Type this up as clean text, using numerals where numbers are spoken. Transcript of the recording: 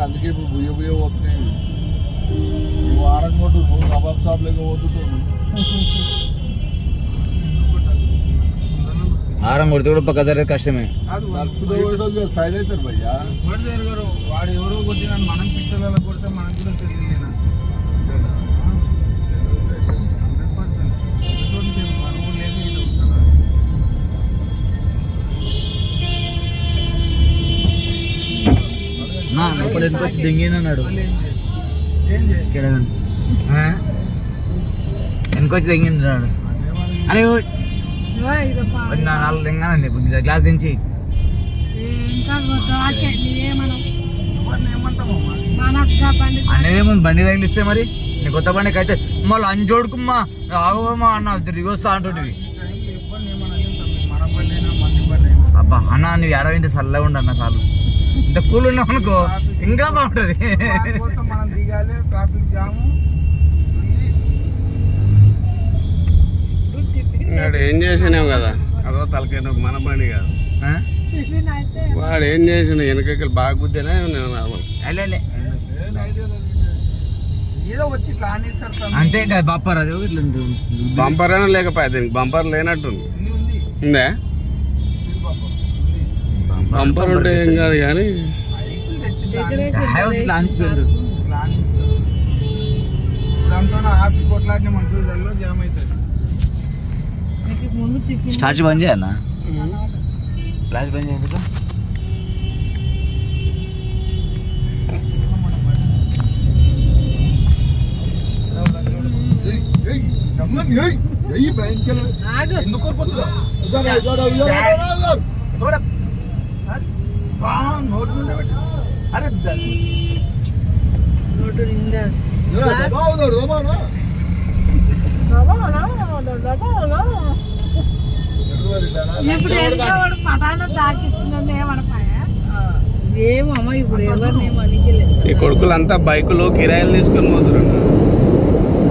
అందుకే ఇప్పుడు బుయ్య బుయ్య పోతున్నాయి. వారం కొట్టు నువ్వు కబాబ్ షాప్ లేక పోతుంటావు. ఆరం కొడితే కూడా పక్క జరిగేది కష్టమే. సైడ్ అవుతారు భయ్యా. వాడు ఎవరో కొట్టిన మనం పిచ్చలలో కొడితే మనకు కూడా తెలియలేనా. లోపల వెనుకొచ్చి దెంగినాడు వెనుకొచ్చి దెంగినాడు అరే నాలుగు దెంగానండి గ్లాస్ దించి అనేది ముందు బండి తగిలిస్తే మరి నీ కొత్త బండికి అయితే మళ్ళీ అంజోడుకుమ్మా ఆగమ్మా అన్న దిగొస్తా అంటుంటివి. అబ్బా అన్న నువ్వు ఏడవింటే చల్లగా ఉండు అన్న చాలు. ఇంత కూల్ ఉన్నావు అనుకో ఇంకా బాగుంటది. ఏం చేసినావు కదా అదో తలకాయ మన బండి కాదు. వాడు ఏం చేసిన వెనక బాగా గుద్దేనా అంతే కదా బంపర్ అది బంపర్ అయినా లేకపోయా దీనికి బంపర్ లేనట్టుంది. ఉందా బంపర్ ఉంటే ఏం కాదు కానీ స్టార్ట్ బంద్ చేయన్నా ఫ్లాష్ బంద్ చేయందుకు ఈ కొడుకులంతా బైకులు కిరాయిలు తీసుకొని పోతున్నారు.